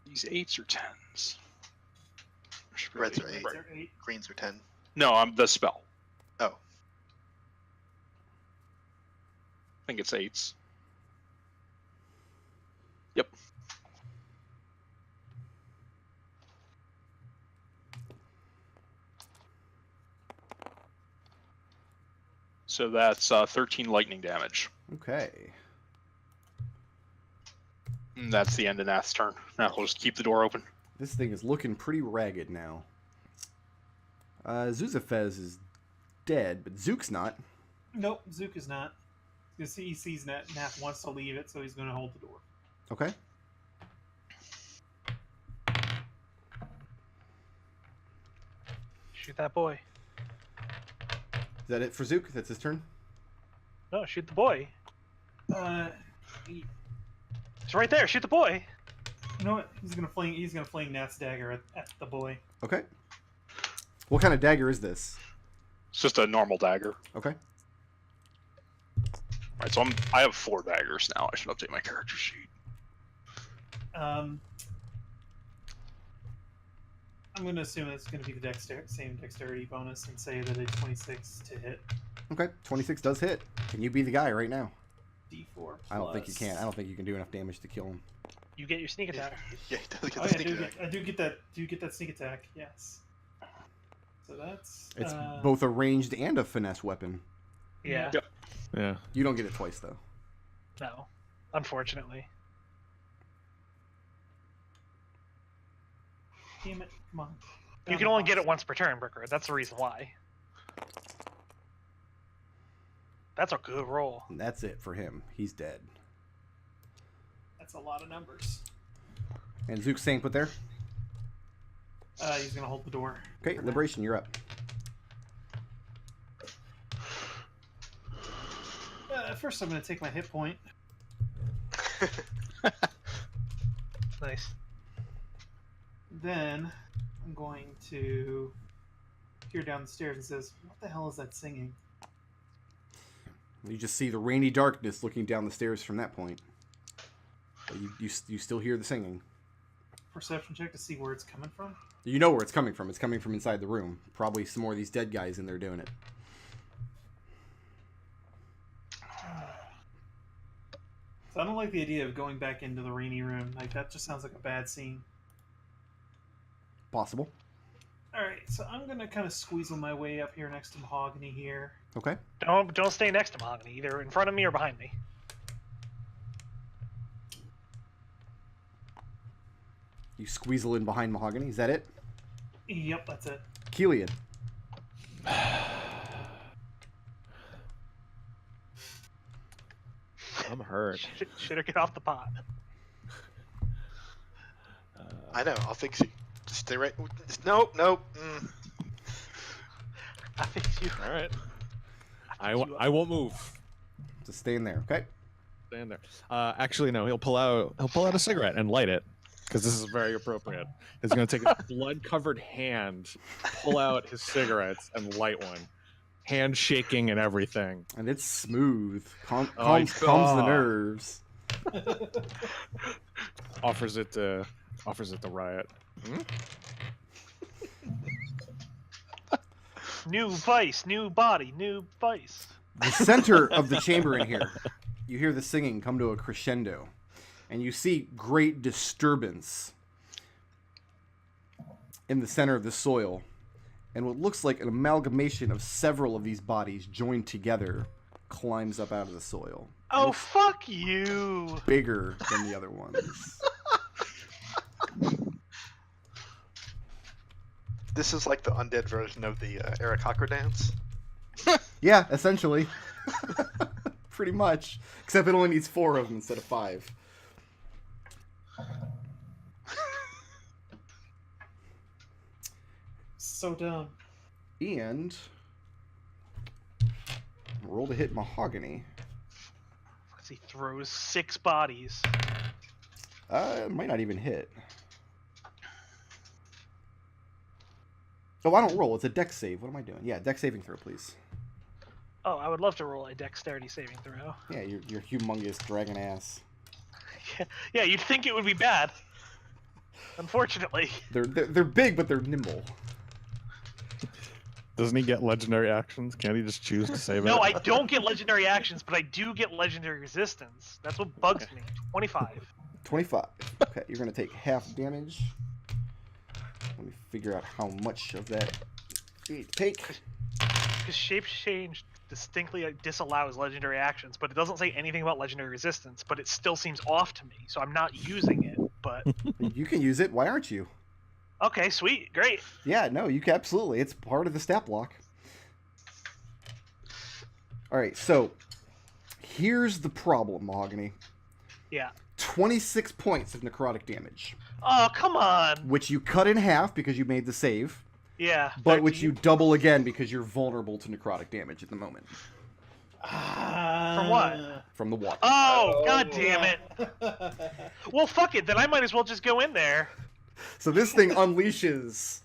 These 8s or 10s? Reds are Reds 8. are 8. Greens are 10. No, I'm the spell. Oh. I think it's 8s. Yep. So that's 13 lightning damage. Okay. And that's the end of Nath's turn. Now we'll just keep the door open. This thing is looking pretty ragged now. Zuzafez is dead, but Zook's not. Nope, Zook is not. He sees Nath wants to leave it, so he's going to hold the door. Okay. Shoot that boy. Is that it for Zook? That's his turn? No, shoot the boy. He, It's right there. Shoot the boy. you know what? He's gonna fling Nath's dagger at the boy. Okay. What kind of dagger is this? It's just a normal dagger. Okay. Alright, so I have 4 daggers now. I should update my character sheet. I'm gonna assume it's gonna be the same dexterity bonus and say that it's 26 to hit. Okay. 26 does hit. Can you be the guy right now? D4 plus. I don't think you can. I don't think you can do enough damage to kill him. You get your sneak attack. Yeah, he does get Oh, the yeah, sneak attack. I do get that. Do get that sneak attack? Yes. So that's. It's both a ranged and a finesse weapon. Yeah. Yep. Yeah. You don't get it twice, though. No. Unfortunately. Damn it! Come on. You can only get it once per turn, Bricker. That's the reason why. That's a good roll. And that's it for him. He's dead. That's a lot of numbers. And Zook's staying put there? He's gonna hold the door. Okay, for now. Liberation, you're up. First, I'm gonna take my hit point. Nice. Then I'm going to peer down the stairs and says, "What the hell is that singing?" You just see the rainy darkness looking down the stairs from that point. But you still hear the singing. Perception check to see where it's coming from. You know where it's coming from. It's coming from inside the room. Probably some more of these dead guys in there doing it. So I don't like the idea of going back into the rainy room. Like, that just sounds like a bad scene. Possible. Alright, so I'm gonna kind of squeezle my way up here next to Mahogany here. Okay. Don't stay next to Mahogany, either in front of me or behind me. You squeezle in behind Mahogany. Is that it? Yep, that's it. Kelian. I'm hurt. Should get off the pot. I know. I'll fix you. Just stay right. Nope. Nope. I fix you. All right. I won't move. Just stay in there. Okay. Stand there. Actually, no. He'll pull out a cigarette and light it, because this is very appropriate. He's going to take a blood-covered hand, pull out his cigarettes, and light one. Hand shaking and everything. And it's smooth. Calms the God. nerves. Offers it to Riot. New vice, new body, new vice. The center of the chamber in here, you hear the singing come to a crescendo, and you see great disturbance in the center of the soil, and what looks like an amalgamation of several of these bodies joined together climbs up out of the soil. Oh, fuck you! Bigger than the other ones. This is like the undead version of the Eric Hocker dance. Yeah, essentially. Pretty much. Except it only needs 4 of them instead of 5. So dumb. And roll to hit Mahogany. As he throws 6 bodies. It might not even hit. Oh, I don't roll. It's a dex save. What am I doing? Yeah, dex saving throw, please. Oh, I would love to roll a dexterity saving throw. Yeah, your humongous dragon ass. Yeah, you'd think it would be bad. unfortunately. They're big, but they're nimble. Doesn't he get legendary actions? Can't he just choose to save it? No, I don't get legendary actions, but I do get legendary resistance. That's what bugs me. 25. 25. Okay, you're gonna take half damage. Let me figure out how much of that you take. Because Shape Change distinctly disallows legendary actions, but it doesn't say anything about legendary resistance, but it still seems off to me, so I'm not using it, but... You can use it. Why aren't you? Okay, sweet. Great. Yeah, no, you can absolutely. It's part of the stat block. All right, so here's the problem, Mahogany. Yeah. 26 points of necrotic damage, Oh, come on. which you cut in half because you made the save, Yeah. but which you double again because you're vulnerable to necrotic damage at the moment From what? from the water. Oh, god damn it. Well, fuck it. Then I might as well just go in there. So this thing unleashes.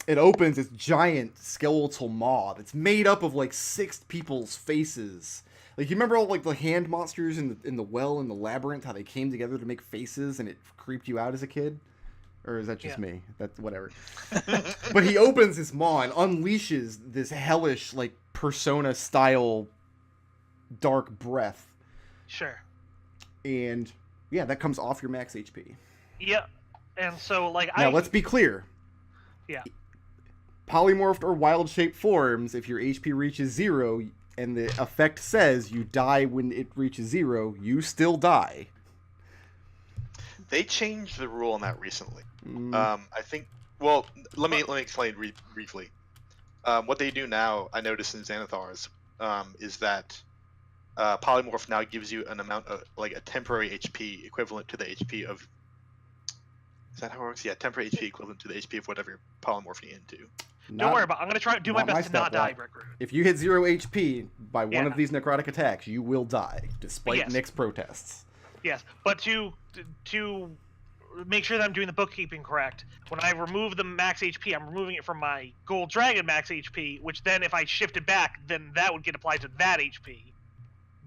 It opens its giant skeletal maw that's made up of like 6 people's faces. Like, you remember all like the hand monsters in the well in the labyrinth, how they came together to make faces and it creeped you out as a kid? Or is that just me? That's whatever. But he opens his maw and unleashes this hellish, like, Persona style dark breath. Sure. And yeah, that comes off your max HP. Yeah. And so, like, Now, let's be clear. Yeah. Polymorphed or wild shaped forms, if your HP reaches 0 and the effect says you die when it reaches 0, you still die. They changed the rule on that recently. I think. Well, let me explain briefly. What they do now, I noticed in Xanathars, is that polymorph now gives you an amount of like a temporary HP equivalent to the HP of. Is that how it works? Yeah, temporary HP equivalent to the HP of whatever you're polymorphing into. Don't worry about it. I'm going to do my best to not die, Brick Root. If you hit 0 HP by one of these necrotic attacks, you will die, despite Nick's protests. Yes, but to make sure that I'm doing the bookkeeping correct, when I remove the max HP, I'm removing it from my Gold Dragon max HP, which then if I shift it back, then that would get applied to that HP.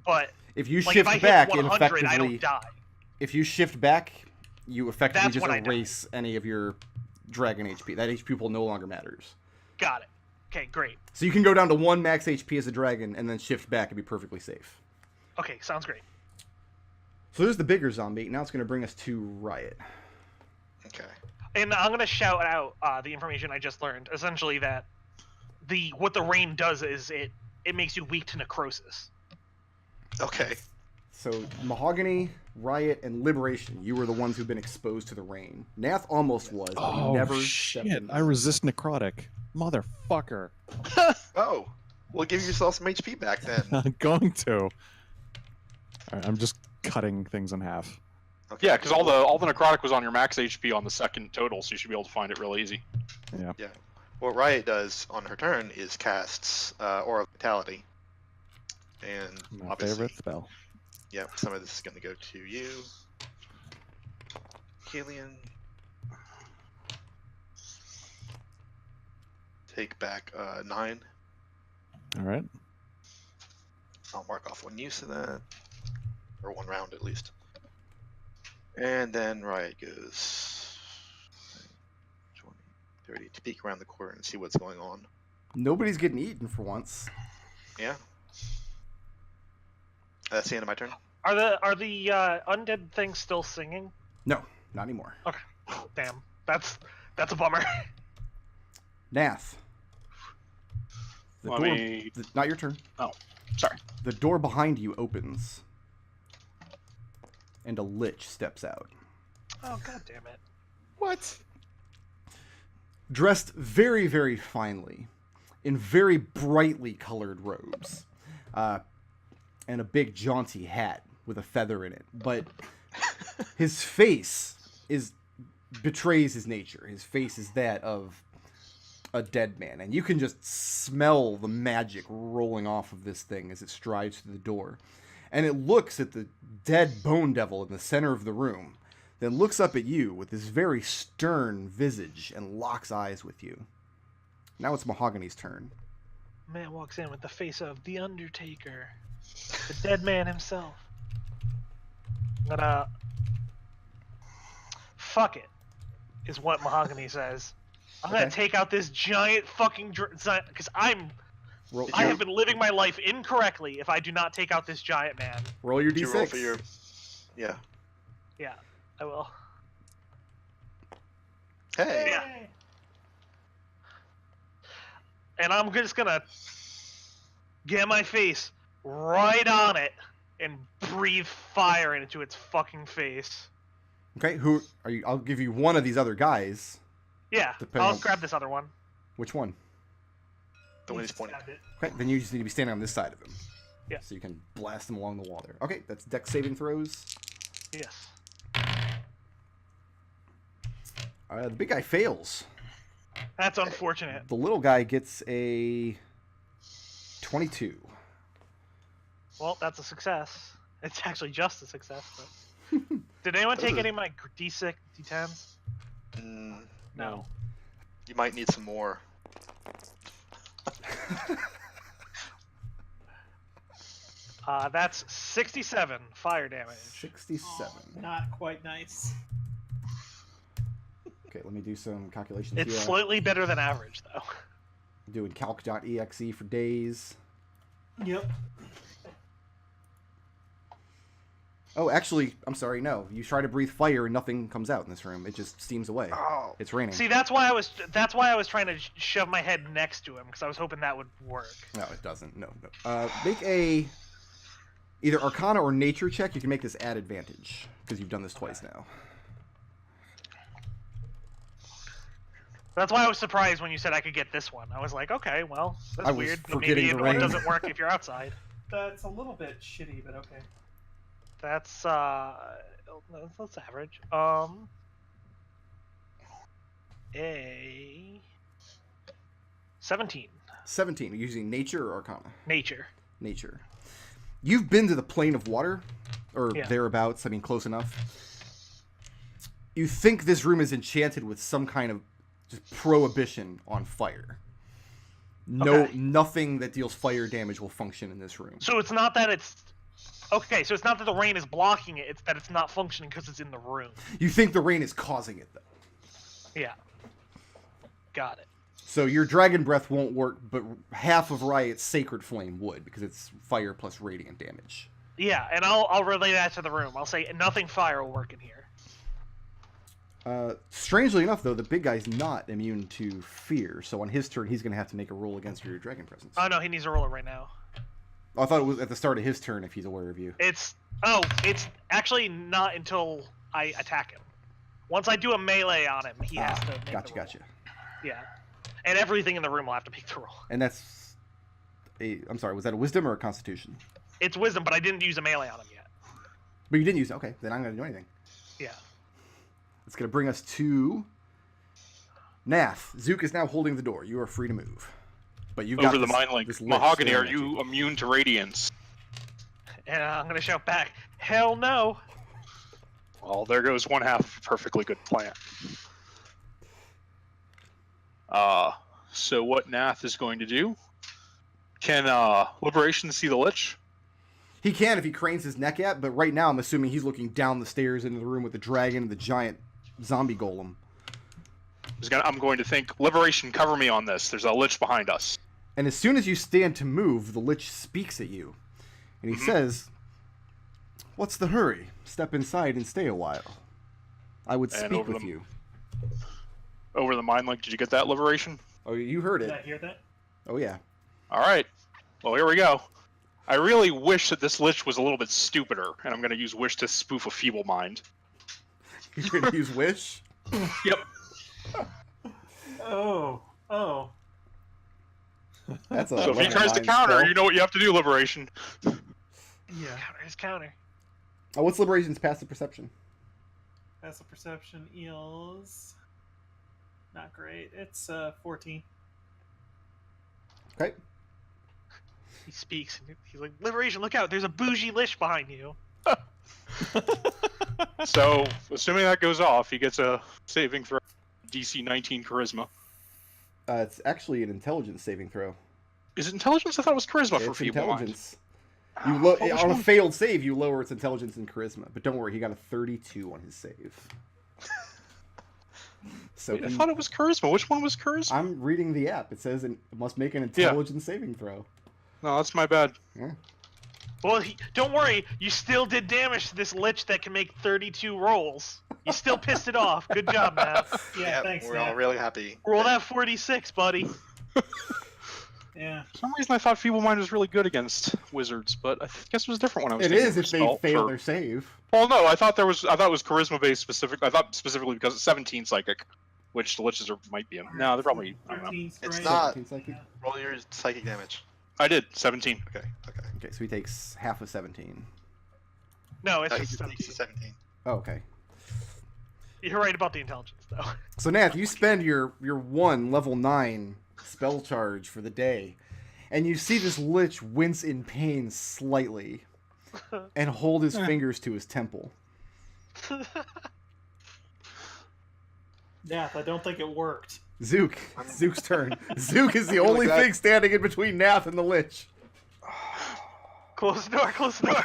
But if you like, shift if I back, hit 100, effectively, I don't die. If you shift back, you effectively That's just when I die. erase any of your dragon HP. That HP pool no longer matters. Got it. Okay, great. So you can go down to 1 max HP as a dragon and then shift back and be perfectly safe. Okay, sounds great. So there's the bigger zombie. Now it's going to bring us to Riot. Okay. And I'm going to shout out the information I just learned. Essentially that what the rain does is it makes you weak to necrosis. Okay. So Mahogany, Riot, and Liberation, you were the ones who've been exposed to the rain. Nath almost was, but he never stepped shit! in. I resist necrotic, motherfucker. Oh, well, give yourself some HP back then. I'm going to. All right, I'm just cutting things in half. Okay. Yeah, because all the necrotic was on your max HP on the second total, so you should be able to find it real easy. Yeah. Yeah. What Riot does on her turn is casts Aura of Vitality. And My obviously, favorite spell. yeah, some of this is going to go to you. Kelian. Take back 9. All right. I'll mark off 1 use of that. Or 1 round at least. And then Riot goes 20, 30 to peek around the corner and see what's going on. Nobody's getting eaten for once. Yeah. That's the end of my turn. Are the undead things still singing? No, not anymore. Okay. Damn. That's a bummer. Nath. Let me- Not your turn. Oh, sorry. The door behind you opens. And a lich steps out. Oh, god damn it. What? Dressed very, very finely, in very brightly colored robes, and a big jaunty hat with a feather in it. But his face betrays his nature. His face is that of a dead man, and you can just smell the magic rolling off of this thing as it strides through the door. And it looks at the dead bone devil in the center of the room, then looks up at you with this very stern visage and locks eyes with you. Now it's Mahogany's turn. Man walks in with the face of the Undertaker, the dead man himself. I'm gonna fuck it. is what Mahogany says. I'm gonna Okay. take out this giant fucking because I Roll, have been living my life incorrectly if I do not take out this giant man. roll your Did d6. you roll for your? Yeah. Yeah, I will. Hey. Yeah. And I'm just gonna get my face right on it and breathe fire into its fucking face. Okay, who are you? I'll give you one of these other guys. Yeah, Depending I'll on- grab this other one. Which one? The one he's pointing. Stabbed it. Okay, then you just need to be standing on this side of him. Yeah. So you can blast him along the wall there. Okay, that's dex saving throws. Yes. The big guy fails. That's unfortunate. The little guy gets a 22. Well, that's a success. It's actually just a success. But... Did anyone take any of my D6, D10s? Mm, No. you might need some more. That's 67 fire damage. 67. Oh, not quite nice. Okay, let me do some calculations It's here. slightly better than average, though. Doing calc.exe for days. Yep. Oh, actually, I'm sorry, no. You try to breathe fire and nothing comes out in this room. It just steams away. Oh. It's raining. See, that's why I was trying to shove my head next to him because I was hoping that would work. No, it doesn't. No. Make a either Arcana or Nature check. You can make this at advantage because you've done this twice now. That's why I was surprised when you said I could get this one. I was like, okay, well, that's I was weird. But forgetting maybe the one rain. doesn't work if you're outside. That's a little bit shitty, but okay. That's average. A 17 17. Using Nature or Arcana? nature. Nature. You've been to the plane of water, or Yeah. thereabouts. I mean, close enough. You think this room is enchanted with some kind of just prohibition on fire. Okay. Nothing that deals fire damage will function in this room. So it's not that it's okay. So it's not that the rain is blocking it. It's that it's not functioning because it's in the room. You think the rain is causing it, though. Yeah. Got it. So your dragon breath won't work, but half of Riot's sacred flame would, because it's fire plus radiant damage. Yeah, and I'll relay that to the room. I'll say nothing fire will work in here. Strangely enough, though, the big guy's not immune to fear, so on his turn, he's going to have to make a roll against your dragon presence. Oh no, he needs to roll it right now. I thought it was at the start of his turn if he's aware of you. It's actually not until I attack him. Once I do a melee on him, he has to make the roll. Gotcha. Yeah, and everything in the room will have to make the roll. And that's I'm sorry, was that a wisdom or a constitution? It's wisdom, but I didn't use a melee on him yet. But you didn't use it. Okay, then I'm going to do anything. Yeah. It's going to bring us to Nath. Zook is now holding the door. You are free to move. But you've got Over the this, mind link. this lich Mahogany, are staring at you immune to radiance? And I'm gonna shout back, hell no! Well, there goes one half of a perfectly good plan. So what Nath is going to do? Can Liberation see the Lich? He can if he cranes his neck at, but right now I'm assuming he's looking down the stairs into the room with the dragon and the giant zombie golem. I'm going to think, Liberation, cover me on this. There's a Lich behind us. And as soon as you stand to move, the lich speaks at you. And he says, "What's the hurry? Step inside and stay a while. I would And speak over with the- you." Over the mind link, did you get that, Liberation? Oh, you heard Did it. I hear that? Oh, yeah. All right. Well, here we go. I really wish that this Lich was a little bit stupider, and I'm going to use Wish to spoof a feeble mind. You're going to use Wish? Yep. Oh. That's a So if he level tries to nine counter, spell. you know what you have to do, Liberation. Yeah. Counter his counter. Oh, what's Liberation's passive perception? Passive perception is not great. It's 14. Okay. He speaks, and he's like, Liberation, look out, there's a bougie Lich behind you. So, assuming that goes off, he gets a saving throw, DC 19 Charisma. It's actually an intelligence saving throw. Is it Intelligence? I thought it was Charisma for It's feeble mind. intelligence. You What was on a wrong? failed save, you lower its intelligence and charisma. But don't worry, he got a 32 on his save. So Wait, I thought it was charisma. Which one was charisma? I'm reading the app. It says it must make an intelligence saving throw. No, that's my bad. Yeah. Well, don't worry. You still did damage to this lich that can make 32 rolls. You still pissed it off. Good job, Nath. Yeah, thanks, we're Matt. all really happy. Roll that 46, buddy. Yeah. For some reason, I thought Feeble Mind was really good against wizards, but I guess it was different when I was. It taking is if they Spell fail for- their save. Well, no, I thought it was charisma based specific. I thought specifically because it's 17 psychic, which the liches might be in. No, they're probably. I don't know. 13 It's strength. not. 17 psychic? Roll your psychic damage. I did 17. Okay. Okay, so he takes half of 17. No, it's No, just he 17. takes 17. Oh, okay. You're right about the intelligence, though. So Nath, you spend your one level 9 spell charge for the day, and you see this lich wince in pain slightly, and hold his fingers to his temple. Nath, I don't think it worked. Zook's turn. Zook is the only thing standing in between Nath and the lich. Close the door, close the door.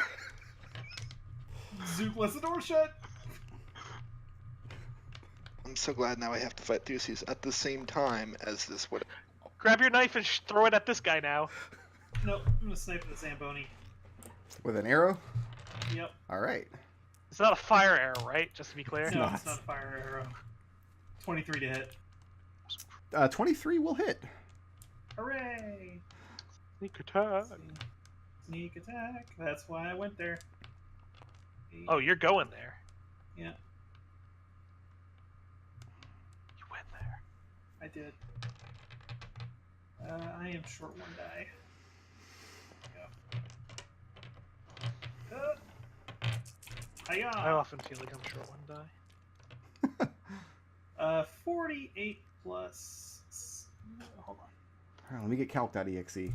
Zook, lets the door shut. I'm so glad now I have to fight Theseus at the same time as this would. Grab your knife and throw it at this guy now. Nope, I'm gonna snipe the Zamboni. With an arrow? Yep. All right. It's not a fire arrow, right? Just to be clear. No, not. it's not a fire arrow. 23 to hit. 23 will hit. Hooray! Sneak attack. Sneak attack. That's why I went there. Oh, you're going there. Yeah, You went there. I did. I am short one die. There we go. I Hiya! often feel like I'm short one die. 48 plus. Hold on. All right, let me get calc.exe.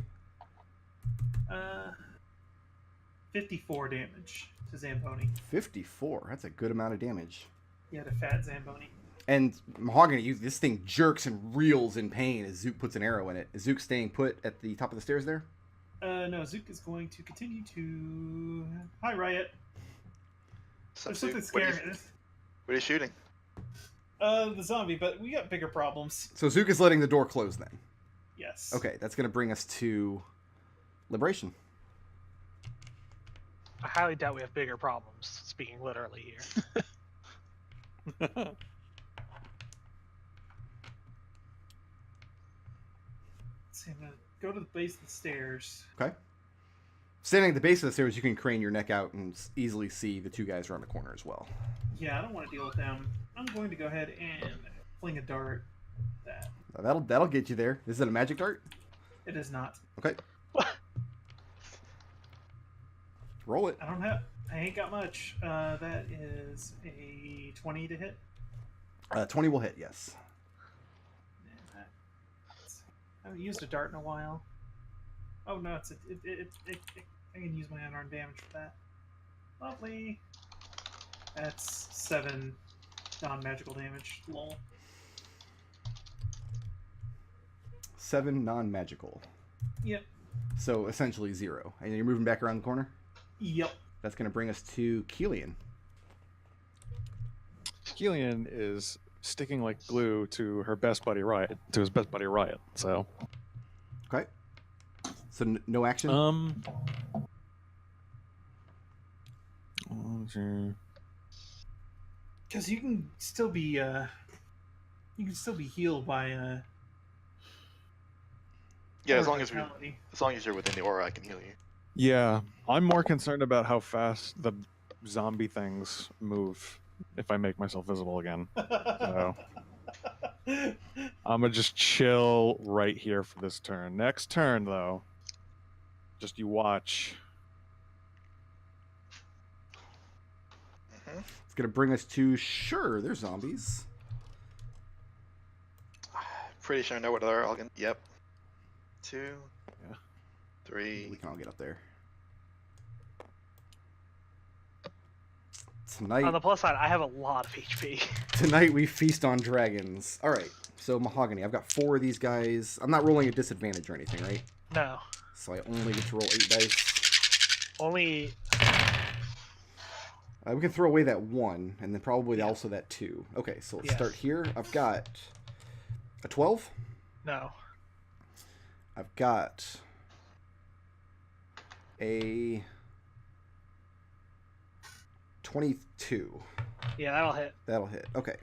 54 damage to Zamboni. 54. That's a good amount of damage. Yeah, to fat Zamboni. And Mahogany, this thing jerks and reels in pain as Zook puts an arrow in it. Is Zook staying put at the top of the stairs there? No, Zook is going to continue to. Hi, Riot. So, There's something what are scary. you shooting? The zombie, but we got bigger problems. So Zook is letting the door close then. Yes. Okay, that's going to bring us to Liberation. I highly doubt we have bigger problems, speaking literally here. Let's see, I'm gonna go to the base of the stairs. Okay. Standing at the base of the stairs, you can crane your neck out and easily see the two guys around the corner as well. Yeah, I don't want to deal with them. I'm going to go ahead and fling a dart. That That'll get you there. Is it a magic dart? it is not. Okay. Roll it. I ain't got much. That is a 20 to hit. 20 will hit, yes. And I haven't used a dart in a while. Oh no, I can use my unarmed damage for that. Lovely. That's 7 non-magical damage. Lol. 7 non-magical. Yep. So essentially 0. And you're moving back around the corner? Yep. That's going to bring us to Kelian. Kelian is sticking like glue to her best buddy Riot, to his best buddy Riot. So, Okay. So no action? Because you can still be healed by Yeah, as aura long as vitality. you're within the aura, I can heal you. yeah, I'm more concerned about how fast the zombie things move if I make myself visible again. So I'm gonna just chill right here for this turn. Next turn, though, just you watch. It's going to bring us to, sure, they're zombies. Pretty sure I know what they're all gonna. Yep. 2, Yeah. 3. We can all get up there. Tonight, On the plus side, I have a lot of HP. tonight we feast on dragons. All right, so Mahogany, I've got 4 of these guys. I'm not rolling a disadvantage or anything, right? No. So I only get to roll 8 dice. Only We can throw away that 1, and then probably also that 2. Okay, so let's Yes. start here. I've got a 12. No. I've got a 22. Yeah, that'll hit. That'll hit. Okay.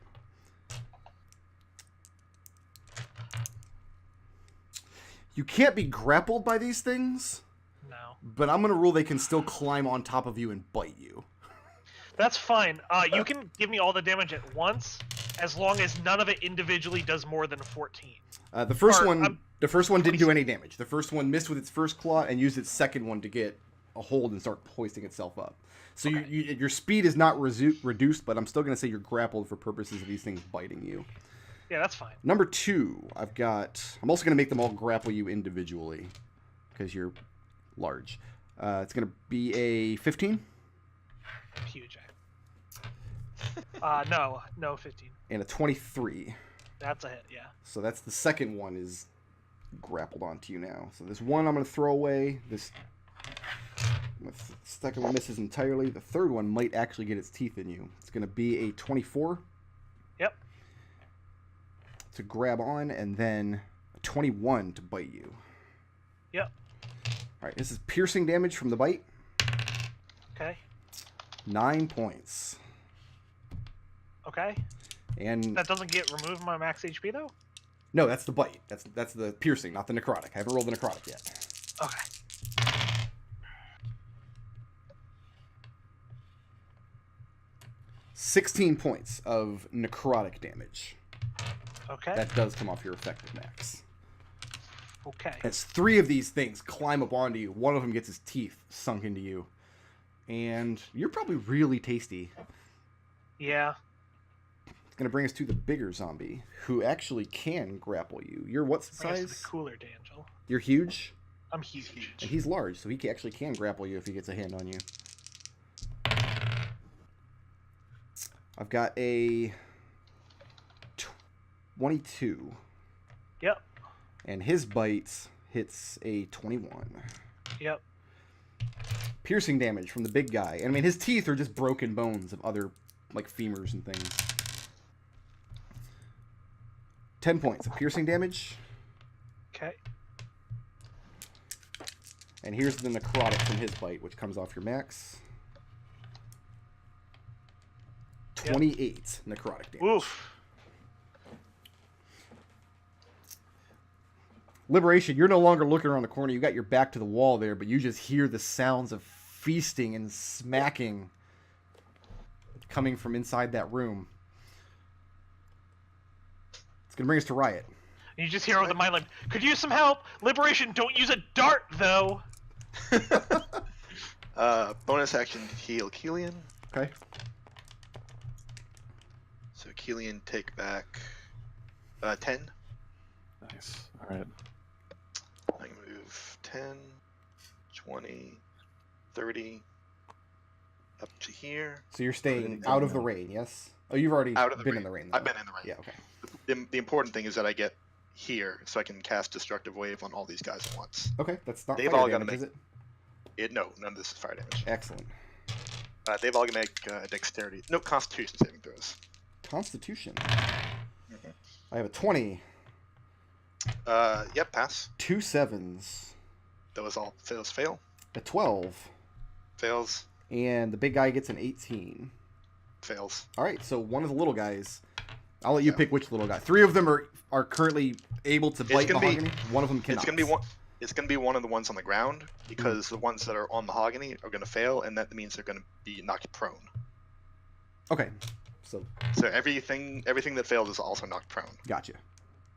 You can't be grappled by these things, No. but I'm going to rule they can still climb on top of you and bite you. That's fine. You can give me all the damage at once, as long as none of it individually does more than 14. The first Or, one didn't do any damage. The first one missed with its first claw and used its second one to get a hold and start hoisting itself up. So Okay. your speed is not reduced, but I'm still going to say you're grappled for purposes of these things biting you. Yeah, that's fine. Number 2, I'm also going to make them all grapple you individually because you're large. It's going to be a 15 Huge. No, 15. and a 23. That's a hit, yeah. So that's the second one is grappled onto you now. So this one I'm going to throw away. This second one misses entirely. The third one might actually get its teeth in you. It's going to be a 24. Yep. To grab on, and then a 21 to bite you. Yep. All right, this is piercing damage from the bite. Okay. 9 points. Okay. And That doesn't get removed my max HP, though? no, that's the bite. That's the piercing, not the necrotic. I haven't rolled the necrotic yet. Okay. 16 points of necrotic damage. Okay. That does come off your effective max. Okay. As 3 of these things climb up onto you, one of them gets his teeth sunk into you. And you're probably really tasty. Yeah. It's going to bring us to the bigger zombie, who actually can grapple you. You're what Bring us to size? the cooler D'Angelo. You're huge, I'm huge. and he's large, so he actually can grapple you if he gets a hand on you. I've got a 22. Yep. And his bite hits a 21. Yep. Piercing damage from the big guy. And I mean, his teeth are just broken bones of other, like, femurs and things. 10 points of piercing damage. Okay. And here's the necrotic from his bite, which comes off your max. 28 necrotic damage. Oof. Liberation, you're no longer looking around the corner. You got your back to the wall there, but you just hear the sounds of feasting and smacking coming from inside that room. It's going to bring us to Riot. And you just hear over the mind like, could use some help. Liberation, don't use a dart, though. Bonus action heal Kelian. Okay. So Kelian take back 10. Nice. All right. I can move 10, 20, 30, up to here. So you're staying out of the rain, yes? Oh, you've already Out of the been rain. in the rain. Though. I've been in the rain. Yeah, okay. The important thing is that I get here, so I can cast Destructive Wave on all these guys at once. Okay, that's not They've fire all gotta damage, make- is it? No, none of this is fire damage. Excellent. They've all gonna make dexterity. No, Constitution saving throws. Constitution. I have a 20, Yep, pass. 2 7s, Those all fail. a 12, Fails. and the big guy gets an 18. Fails. All right, so one of the little guys. I'll let you Yeah. pick which little guy. 3 of them are currently able to bite gonna be- Mahogany. One of them cannot. It's gonna be one. It's gonna be one of the ones on the ground because the ones that are on Mahogany are gonna fail, and that means they're gonna be knocked prone. Okay, so So everything that failed is also knocked prone. gotcha.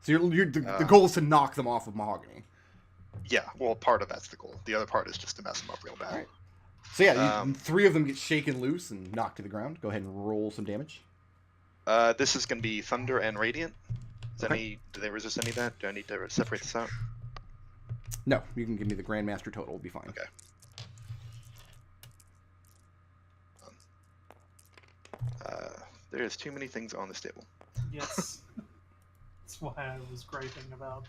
So the goal is to knock them off of Mahogany. Yeah, well, part of that's the goal. The other part is just to mess them up real bad. Alright. So yeah, 3 of them get shaken loose and knocked to the ground. Go ahead and roll some damage. This is gonna be Thunder and Radiant. Do they resist any of that? Do I need to separate this out? No, you can give me the Grandmaster total. It'll be fine. Okay. There's too many things on this table. Yes. That's why I was griping about.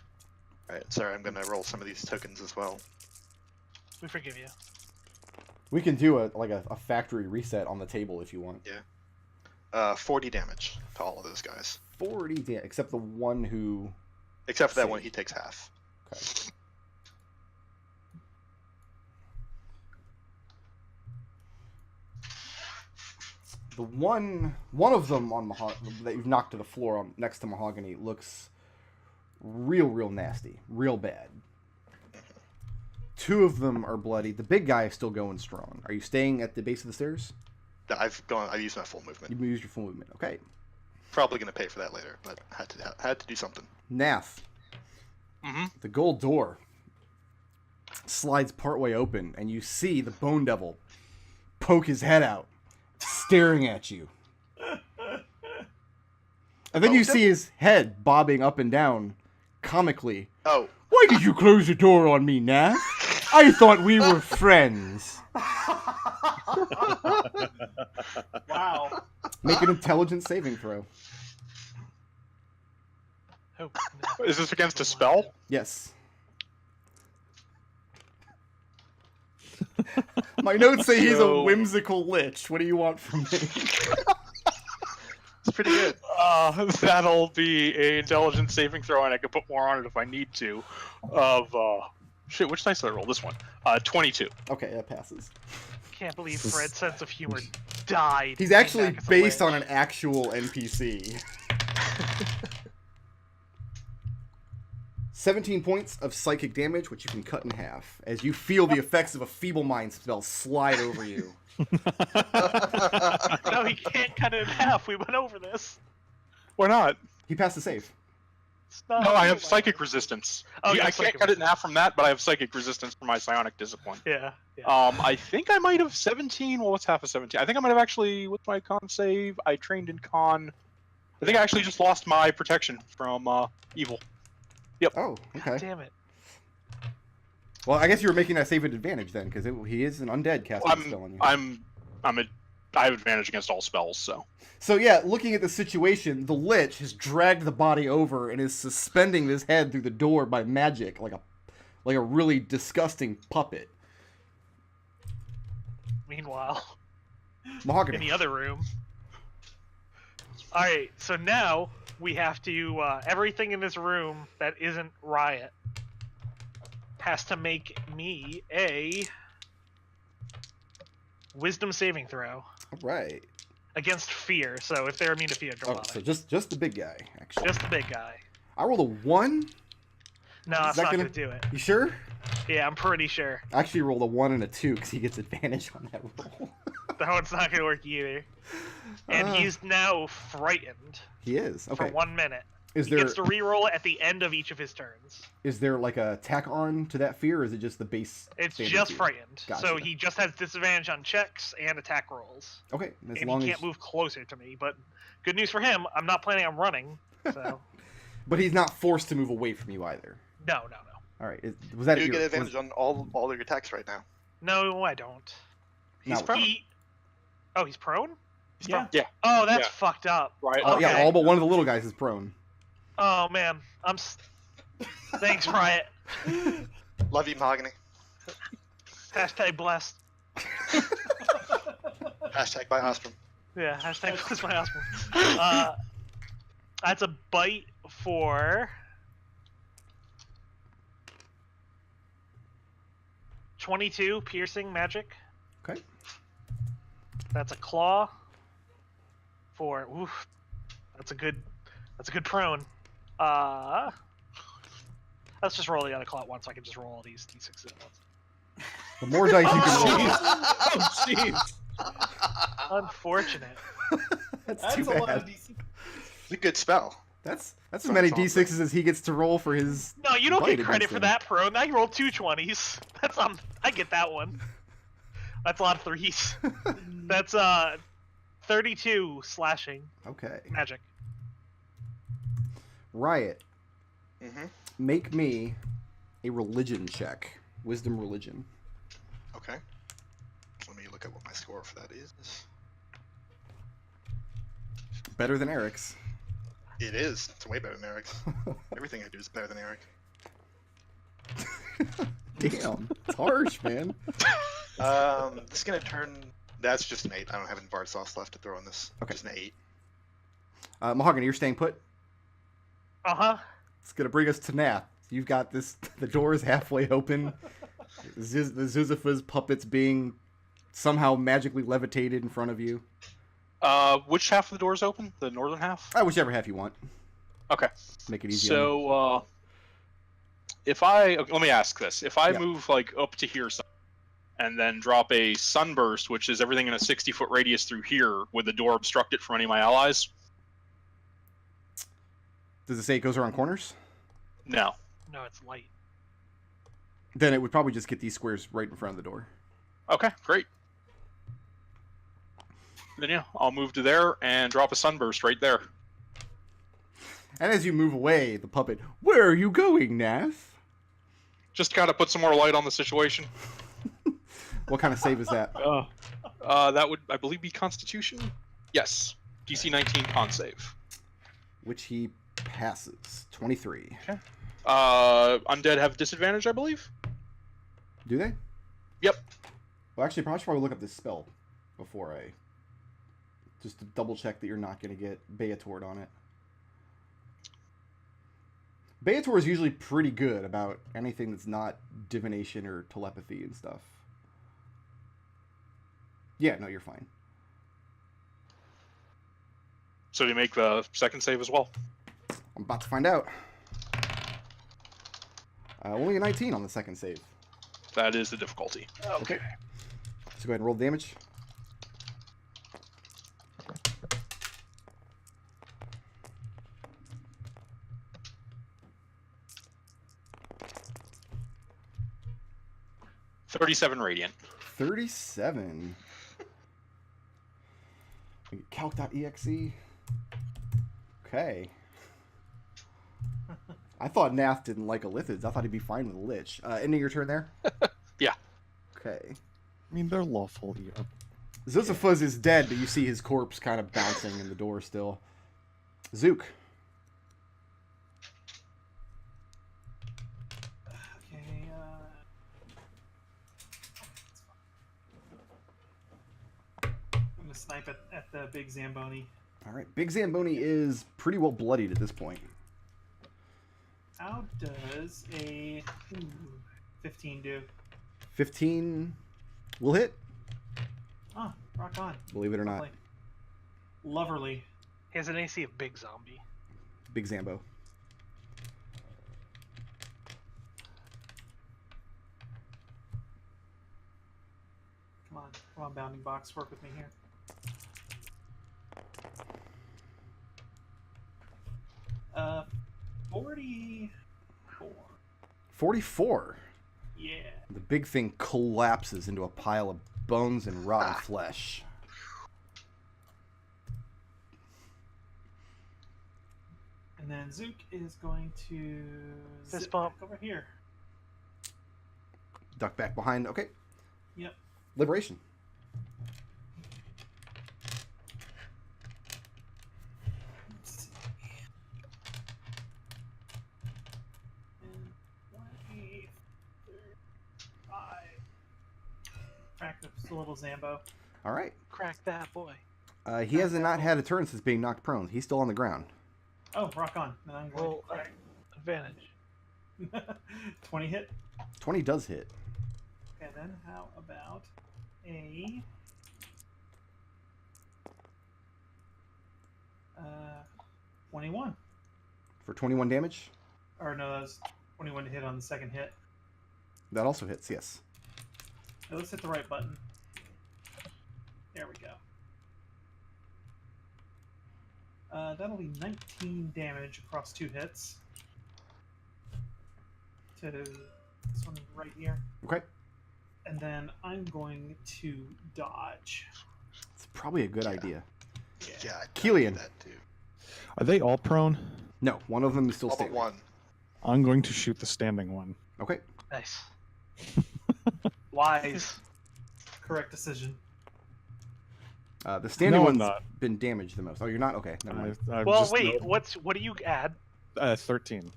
Alright, sorry, I'm gonna roll some of these tokens as well. We forgive you. We can do a factory reset on the table if you want. 40 damage to all of those guys. 40 damage, except the one who... Except for that See. one, he takes half. Okay. The one of them on that you've knocked to the floor next to Mahogany looks real nasty, real bad. Two of them are bloody. The big guy is still going strong. Are you staying at the base of the stairs? I've used my full movement. You used your full movement. Okay. Probably gonna pay for that later, but had to do something. Nath. Mm-hmm. The gold door slides partway open, and you see the Bone Devil poke his head out, staring at you. And then you see his head bobbing up and down, comically. Oh. Why did you close the door on me, Nath? I thought we were friends. Wow. Make an intelligence saving throw. Oh, Is this against a spell? Yes. My notes say he's a So- whimsical lich. What do you want from me? It's pretty good. That'll be a intelligence saving throw, and I can put more on it if I need to. Of shit, which dice did I roll? This one. 22. Okay, that passes. Can't believe Fred's sense of humor died. He's Came actually back as a based on witch. an actual NPC. 17 points of psychic damage, which you can cut in half, as you feel the effects of a feeble mind spell slide over you. No, he can't cut it in half. We went over this. Why not? He passed the save. It's not No, I have like- psychic resistance. Oh, you I have can't psychic cut it in half from that, but I have psychic resistance from my psionic discipline. Yeah. I think I might have 17. Well, what's half of 17? I think I might have actually, with my con save, I trained in con. I think I actually just lost my protection from evil. Oh, okay. Damn it. Well, I guess you were making that save at advantage then, because he is an undead casting a spell on you. I have advantage against all spells, so. So yeah, looking at the situation, the Lich has dragged the body over and is suspending his head through the door by magic, like a really disgusting puppet. Meanwhile, Mahogany. in the other room. All right, so now we have to everything in this room that isn't Riot has to make me a wisdom saving throw All right. against fear. So if they're immune to fear, draw Oh, so just the big guy, actually. just the big guy. I rolled a 1. No, that's that not gonna- gonna do it. You sure? Yeah, I'm pretty sure. I actually rolled a 1 and a 2 because he gets advantage on that roll. That one's not gonna work either. And he's now frightened He is. for Okay. 1 minute. Is He there gets to re-roll it at the end of each of his turns. like a tack on to that fear, or is it just the base? It's standard just fear? frightened. So Gotcha. he just has disadvantage on checks and attack rolls. Okay, as And long he as. can't move closer to me, but good news for him, I'm not planning on running. So But he's not forced to move away from you either. no. All right. Was that You your, get advantage on all of your attacks right now. No, I don't. He's Now- prone. Oh, he's prone? Yeah. Yeah. Oh, that's Yeah. fucked up. Right. Oh, yeah, Okay. all but one of the little guys is prone. Oh man, Thanks, Riot. Love you, Mahogany. Hashtag blessed. Hashtag by Ostrom. Yeah, hashtag blessed my husband. That's a bite for 22 piercing magic. Okay. That's a claw for oof. That's a good prone. Let's just roll the other claw at once so I can just roll all these d6s at once. The more dice you can roll, Oh, jeez. Unfortunate. that's too That's a lot bad. of DC. It's a good spell. That's as many Sounds d6s as he gets to roll for his. No, you don't Bite get credit against for him. that prone. Now you rolled 2 20s. That's I get that one. That's a lot of 3s. That's 32 slashing Okay. magic. Riot, Mm-hmm. make me a religion check. Wisdom religion. Okay. Let me look at what my score for that is. Better than Eric's. It is. It's way better than Eric's. Everything I do is better than Eric. Damn. It's harsh, man. This is gonna turn. That's just an 8. I don't have any Bard sauce left to throw on this. Okay. Just an 8. Mahogany, you're staying put. Uh-huh. It's gonna bring us to Nath. You've got this. The door is halfway open. The Zuzapha's puppets being somehow magically levitated in front of you. Which half of the door is open? The northern half? Whichever half you want. Okay. Make it easy. So, if I let me ask this: if I Yeah. move like up to here, and then drop a sunburst, which is everything in a 60-foot radius through here, would the door obstruct it from any of my allies? Does it say it goes around corners? No. No, it's light. Then it would probably just get these squares right in front of the door. Okay, great. Then yeah, I'll move to there and drop a sunburst right there. And as you move away, the puppet, where are you going, Nath? Just kind of put some more light on the situation. What kind of save is that? That would, I believe, be Constitution? Yes. DC 19 con save. Which he passes. 23. Undead have disadvantage, I believe? Do they? Yep. Well, actually, I should probably look up this spell before I... Just to double check that you're not going to get Beatord on it. Beator is usually pretty good about anything that's not divination or telepathy and stuff. Yeah, no, you're fine. So do you make the second save as well? I'm about to find out. Only a 19 on the second save. That is the difficulty. Okay. So go ahead and roll the damage. $37 radiant. 37. Calc.exe. Okay. I thought Nath didn't like Elithids. I thought he'd be fine with a Lich. Ending your turn there? Yeah. Okay. I mean, they're lawful. Yeah. Zuzafuz is dead, but you see his corpse kind of bouncing in the door still. Zook. Okay, I'm gonna snipe at the big Zamboni. All right. Big Zamboni is pretty well bloodied at this point. How does a 15 do? 15 will hit, Oh, rock on. believe it or not. Lovely. Loverly. He has an AC of big zombie. Big Zambo. Come on, bounding box, work with me here. Uh, 44. 44. Yeah. The big thing collapses into a pile of bones and rotten flesh. And then Zook is going to Fist zip bump. back over here. Duck back behind. Okay. Yep. Liberation. Let's see. And 20, 35. Crack the little Zambo. All right. Crack that boy. He has not had a turn since being knocked prone. He's still on the ground. Oh, rock on. Then I'm going Roll to crack. advantage. 20 hit. 20 does hit. Okay, then how about a 21? For 21 damage. Or no, that was 21 to hit on the second hit. That also hits, yes. Now let's hit the right button. There we go. That'll be 19 damage across 2 hits. To this one right here. Okay. And then I'm going to dodge. It's probably a good idea. Yeah, I Kelian. did that too. Are they all prone? No, one of them is still All but standing. one. I'm going to shoot the standing one. Okay. Nice. Wise. Correct decision. The standing No, I'm one's not. been damaged the most. Oh, you're not? Okay, never mind. I'm Well, just wait. no- What do you add? 13.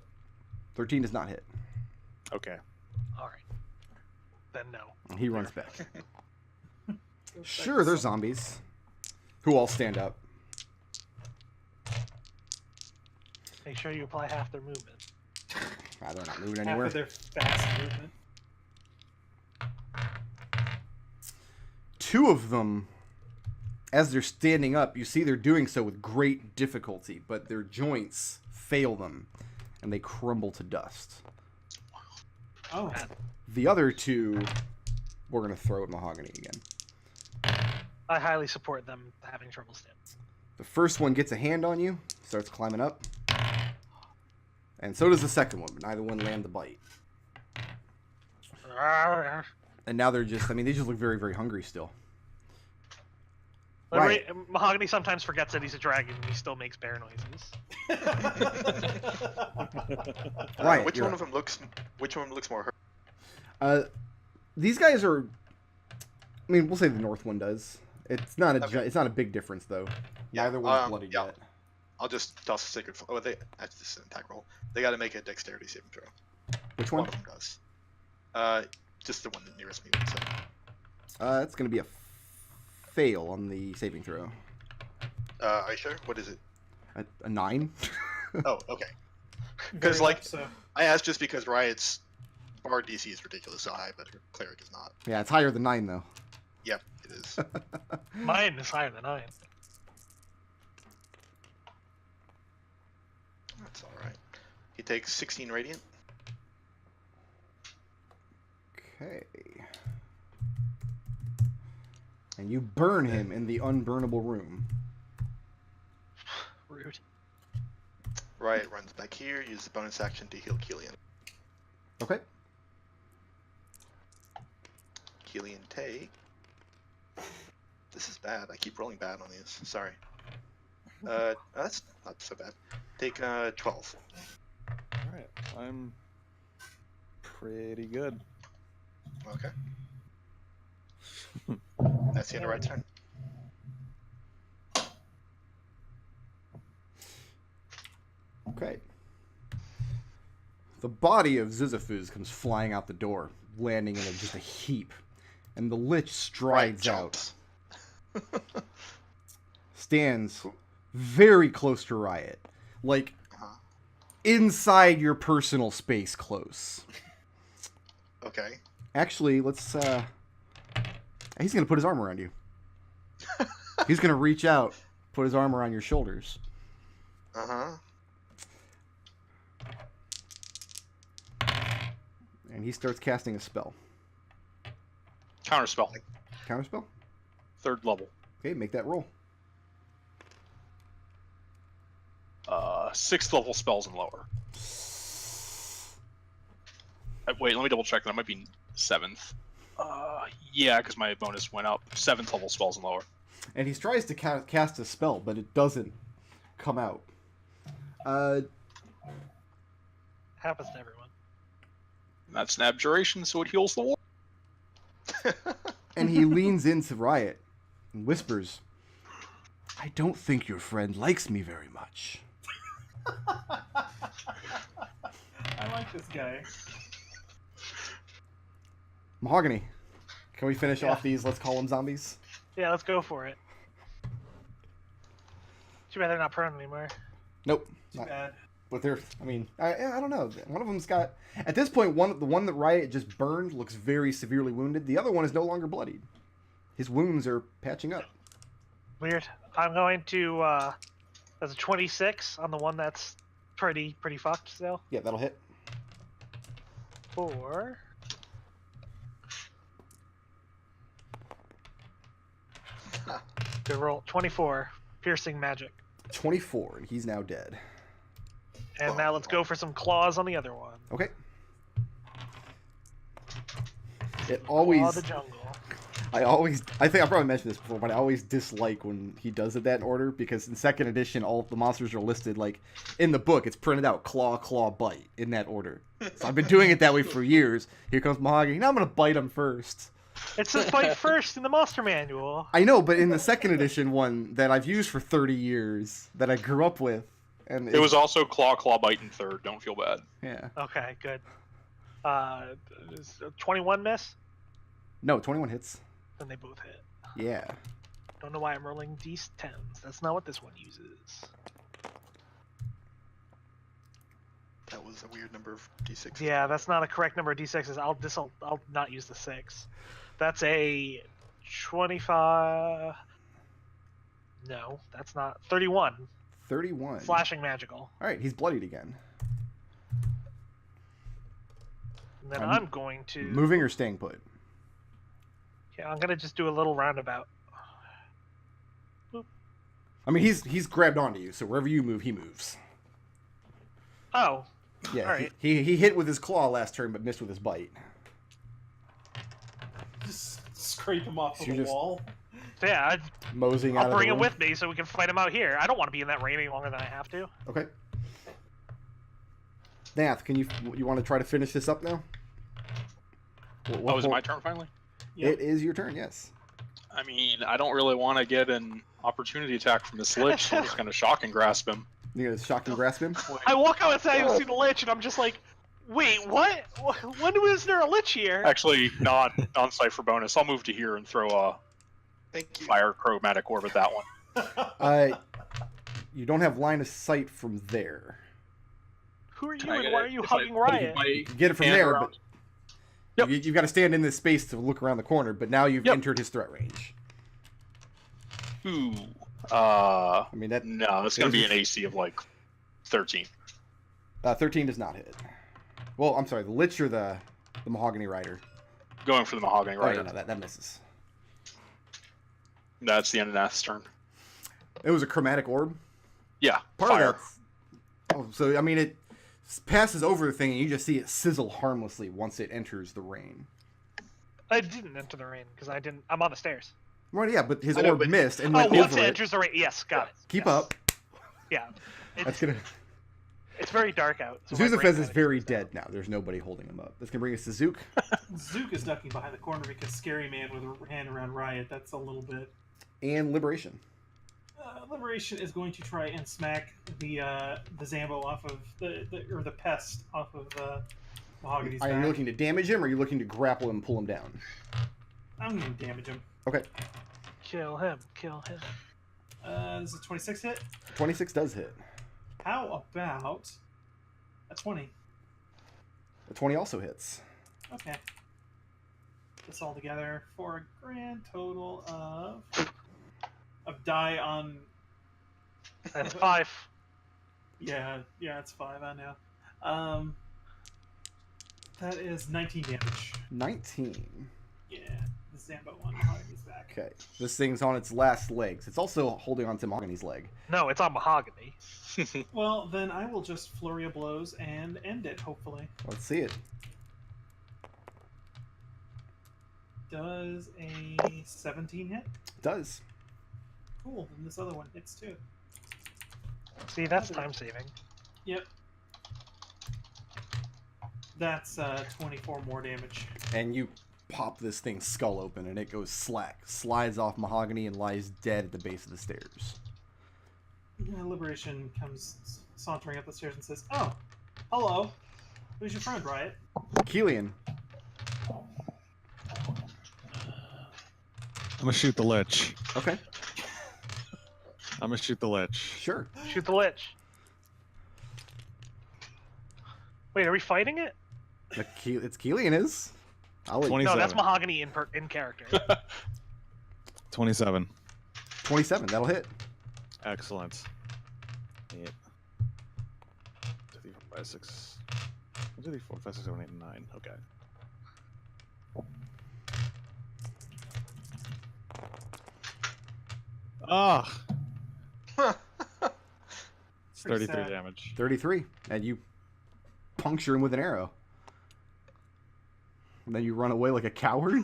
13 does not hit. Okay. All right. then no. He runs back. Sure, they're zombies. Who all stand up. Make sure you apply half their movement. They're not moving Half anywhere. of their fast movement. Two of them, as they're standing up, you see they're doing so with great difficulty, but their joints fail them, and they crumble to dust. Oh. The other two, we're going to throw at Mahogany again. I highly support them having trouble standing. The first one gets a hand on you, starts climbing up. And so does the second one, but neither one land the bite. And now they're just, they just look very, very hungry still. Right. Mahogany sometimes forgets that he's a dragon and he still makes bear noises. Right. Which one of them looks more hurt? These guys are, we'll say the north one does. It's not Okay. it's not a big difference though. Yeah, Neither one's bloody yeah. yet. I'll just toss a sacred. That's just an attack roll. They got to make a dexterity saving throw. Which One one? of them does. Just the one nearest me. So. It's going to be a fail on the saving throw. Are you sure? What is it? A 9? Oh, okay. Because Very like much so. I asked just because Riot's Bard DC is ridiculously high, but her Cleric is not. Yeah, it's higher than 9 though. Yep, it is. Mine is higher than 9. That's all right. He takes 16 radiant. Okay. And you burn him in the unburnable room. Rude. Riot runs back here. Uses the bonus action to heal Kelian. Okay. Kelian take. This is bad. I keep rolling bad on these. Sorry. That's not so bad. Take 12. Alright, I'm pretty good. Okay. That's the end of Riot's turn. Okay. The body of Zizaphuz comes flying out the door, landing in just a heap. And the Lich strides out, jumps. stands very close to Riot. Like, Uh-huh. inside your personal space close. Okay. Actually, let's, he's gonna put his arm around you. He's gonna reach out, put his arm around your shoulders. Uh-huh. And he starts casting a spell. Counterspell. Counterspell? 3rd level. Okay, make that roll. 6th level spells and lower. Wait, let me double check. That might be 7th. Yeah, because my bonus went up. 7th level spells and lower. And he tries to cast a spell, but it doesn't come out. Happens to everyone. That's an abjuration, so it heals the wall. And he leans into Riot and whispers, "I don't think your friend likes me very much." I like this guy. Mahogany, can we finish Yeah. off these, let's call them zombies? Yeah, let's go for it. Too bad they're not prone anymore. Nope. Too Not- bad. But they're, I don't know. One of them's got, at this point, the one that Riot just burned looks very severely wounded. The other one is no longer bloodied. His wounds are patching up. Weird. I'm going to, that's a 26 on the one that's pretty fucked still. Yeah, that'll hit. 4. Good roll. 24. Piercing magic. 24, and he's now dead. And now let's go for some claws on the other one. Okay. It Claw always, the jungle. I think I probably mentioned this before, but I always dislike when he does it that in order, because in 2nd edition, all of the monsters are listed, like, in the book, it's printed out, claw, claw, bite, in that order. So I've been doing it that way for years. Here comes Mahogany. Now I'm going to bite him first. It says bite first in the monster manual. I know, but in the 2nd edition one that I've used for 30 years, that I grew up with, and It was also claw, bite in 3rd. Don't feel bad. yeah. Okay, good. 21 miss? No, 21 hits. Then they both hit. Yeah. Don't know why I'm rolling d10s. That's not what this one uses. That was a weird number of d6. Yeah, that's not a correct number of d6s. I'll not use the 6. That's a 25. No, that's not 31. 31. Slashing magical. All right, he's bloodied again. And then I'm going to Moving or staying put? Yeah, I'm gonna just do a little roundabout. I mean, he's grabbed onto you, so wherever you move, he moves. Oh. Yeah, All right. he hit with his claw last turn, but missed with his bite. Just scrape him off of You the just- wall. So yeah, Moseying out I'll of bring the him room. with me so we can fight him out here. I don't want to be in that rain any longer than I have to. Okay. Nath, can you want to try to finish this up now? Oh, is it my turn finally? Yep. It is your turn, yes. I mean, I don't really want to get an opportunity attack from this lich, so I'm just going to shock and grasp him. You're going to shock and grasp him? I walk outside and see the lich, and I'm just like, wait, what? When was there a lich here? Actually, non-cipher bonus. I'll move to here and throw a Thank you. fire chromatic orb at that one. You don't have line of sight from there. Who are you Can I and get why it are you if I hugging put Riot? my You get it from hand there, around? but Yep. you've got to stand in this space to look around the corner, but now you've Yep. entered his threat range. Ooh. I mean, that No, it's going to be an AC of like 13. 13 does not hit. Well, I'm sorry, the Lich or the Mahogany Rider? Going for the Mahogany Oh, Rider. yeah, no, that misses. That's the end of Nath's turn. It was a chromatic orb? Yeah, Part fire. of that's... Oh, so, I mean, it passes over the thing, and you just see it sizzle harmlessly once it enters the rain. I didn't enter the rain because I'm on the stairs. Well, yeah, but his I know, orb but- missed and Oh, went once over it it. enters the rain, yes, got it. Keep Yes. up. Yeah, That's it's, gonna... it's very dark out. So my brain Zuzafez is kinda very shuts down. dead now. There's nobody holding him up. That's gonna bring us to Zook. Zook is ducking behind the corner because Scary Man with a hand around Riot. That's a little bit. And Liberation. Liberation is going to try and smack the Zambo off of the pest off of Mahogany's Are you back. looking to damage him, or are you looking to grapple him and pull him down? I'm going to damage him. Okay. Kill him, kill him. This is a 26 hit. 26 does hit. How about a 20? The 20 also hits. Okay. This all together for a grand total of die on. That's 5. Yeah, it's 5. I know. That is 19 damage. 19. Yeah, the Zambo on Mahogany's back. Okay. This thing's on its last legs. It's also holding on to Mahogany's leg. No, it's on Mahogany. Well, then I will just flurry of blows and end it. Hopefully, Let's see it. does a 17 hit? It does. Cool. And this other one hits too. See, that's time saving. Yep. That's 24 more damage. And you pop this thing's skull open, and it goes slack, slides off Mahogany, and lies dead at the base of the stairs. Liberation comes sauntering up the stairs and says, "Oh, hello. Who's your friend, Riot?" Kelian. I'm gonna shoot the lich. Okay. I'm gonna shoot the lich. Sure. Shoot the lich. Wait, are we fighting it? It's Kelian is. I'll let you- 27. No, that's Mahogany in character. 27. 27. That'll hit. Excellent. 8. 2, 3, 4, 5, 6. 1, 2, 3, 4, 5, 6, 7, 8, 9. Okay. Ah! It's Pretty 33 sad. damage. 33. And you puncture him with an arrow. And then you run away like a coward?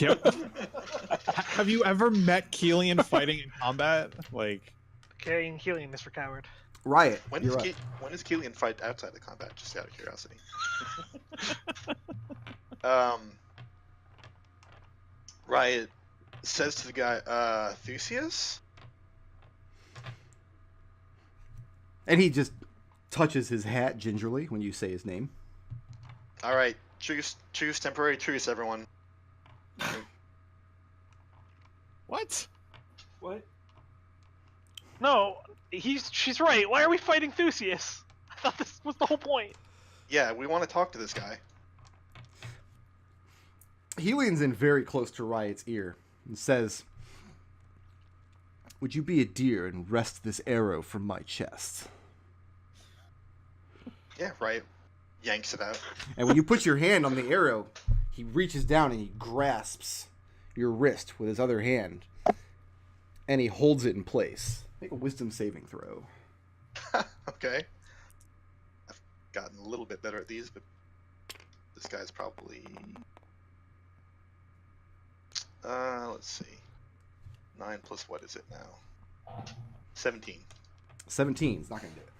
Yep. Have you ever met Kelian fighting in combat? Like, Okay, Kelian, Mr. Coward. Riot. When you're does up. when does Kelian fight outside the combat? Just out of curiosity. Riot says to the guy, Theseus? And he just touches his hat gingerly when you say his name. Alright, truce, temporary truce, everyone. What? What? No, she's right. Why are we fighting Thusius? I thought this was the whole point. Yeah, we want to talk to this guy. He leans in very close to Riot's ear and says, "Would you be a deer and wrest this arrow from my chest?" Yeah, Riot yanks it out. And when you put your hand on the arrow, he reaches down and he grasps your wrist with his other hand, and he holds it in place. Make a wisdom saving throw. Okay. I've gotten a little bit better at these, but this guy's probably... let's see. 9 plus what is it now? 17. 17 is not going to do it.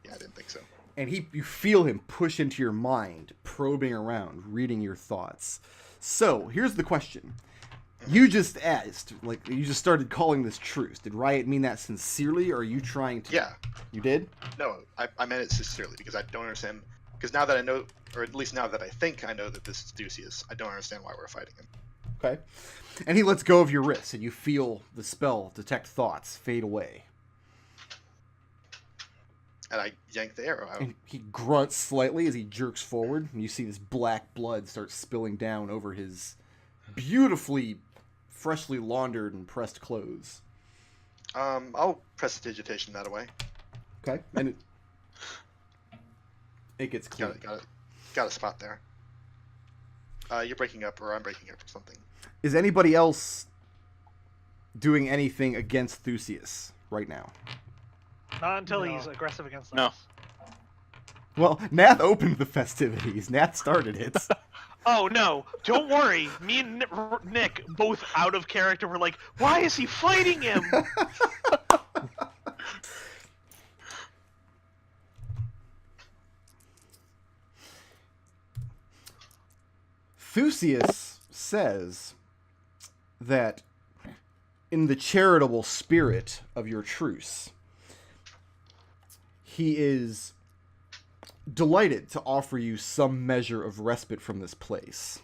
Yeah, I didn't think so. And you feel him push into your mind, probing around, reading your thoughts. So, here's the question. You just asked, you just started calling this truce. Did Riot mean that sincerely, or are you trying to... Yeah. You did? No, I meant it sincerely, because I don't understand... Because now that I know, or at least now that I think I know that this is Theseus, I don't understand why we're fighting him. Okay. And he lets go of your wrist, and you feel the spell Detect Thoughts fade away. And I yank the arrow out. And he grunts slightly as he jerks forward, and you see this black blood start spilling down over his beautifully, freshly laundered and pressed clothes. I'll prestidigitation that away. Okay. And it gets clean. Got a spot there. You're breaking up, or I'm breaking up, or something. Is anybody else doing anything against Theseus right now? Not until No. he's aggressive against us. No. Well, Nath opened the festivities. Nath started it. Oh no! Don't worry. Me and Nick, both out of character, were like, "Why is he fighting him?" Theseus says that in the charitable spirit of your truce, he is delighted to offer you some measure of respite from this place.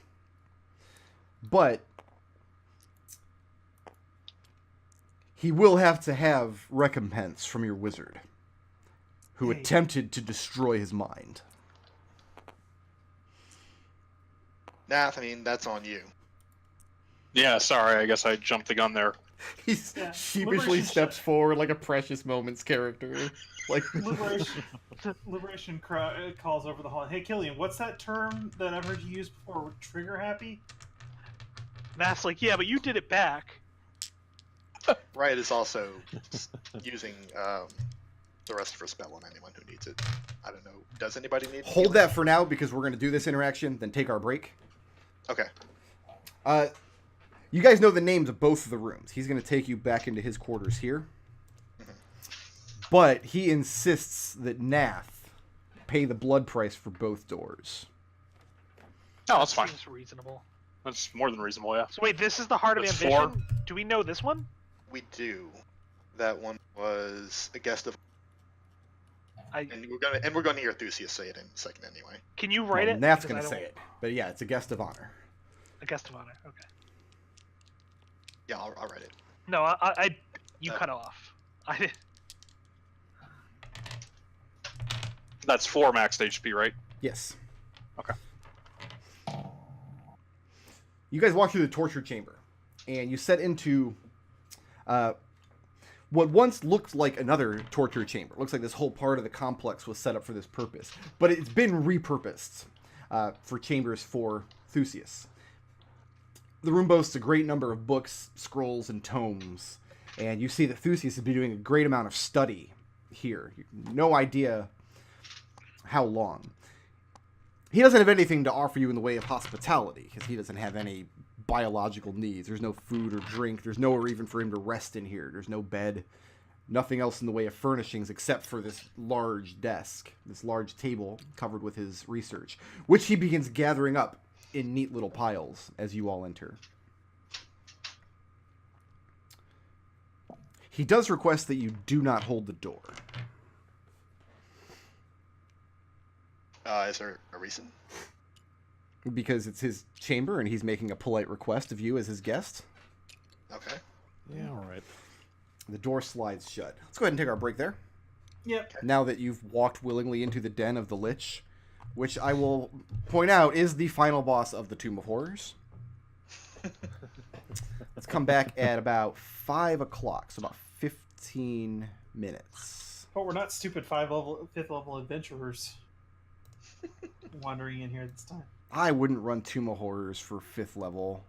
But he will have to have recompense from your wizard, who Hey. attempted to destroy his mind. Nath, I mean, that's on you. Yeah, sorry, I guess I jumped the gun there. He Yeah, sheepishly Liberation steps forward like a Precious Moments character. Like Liberation calls over the hall. Hey, Kelian, what's that term that I've heard you use before? Trigger happy? Nath's like, "Yeah, but you did it back." Riot is also using the rest for spell on anyone who needs it. I don't know. Does anybody need? hold that for now because we're going to do this interaction, then take our break. Okay. You guys know the names of both of the rooms. He's going to take you back into his quarters here. But he insists that Nath pay the blood price for both doors. No, that's fine. Seems reasonable. That's more than reasonable, yeah. So wait, this is the Heart of That's Ambition. 4. Do we know this one? We do. That one was a guest of, and we're gonna hear Theseus say it in a second anyway. Can you write Well, it? Nath's Because going to I say don't- it. But yeah, it's a guest of honor. A guest of honor. Okay. Yeah, I'll write it. No, you cut off. I did. That's 4 maxed HP, right? Yes. Okay. You guys walk through the torture chamber, and you set into what once looked like another torture chamber. It looks like this whole part of the complex was set up for this purpose, but it's been repurposed for chambers for Theseus. The room boasts a great number of books, scrolls, and tomes, and you see that Theseus has been doing a great amount of study here. No idea how long. He doesn't have anything to offer you in the way of hospitality, because he doesn't have any biological needs. There's no food or drink. There's nowhere even for him to rest in here. There's no bed. Nothing else in the way of furnishings except for this large desk, this large table covered with his research, which he begins gathering up in neat little piles as you all enter. He does request that you do not hold the door. Is there a reason? because it's his chamber and he's making a polite request of you as his guest. Okay. Yeah, all right. The door slides shut. Let's go ahead and take our break there. Yep. Now that you've walked willingly into the den of the Lich, which I will point out is the final boss of the Tomb of Horrors. Let's come back at about 5 o'clock, so about 15 minutes. But we're not stupid 5th level adventurers wandering in here this time. I wouldn't run Tomb of Horrors for 5th level.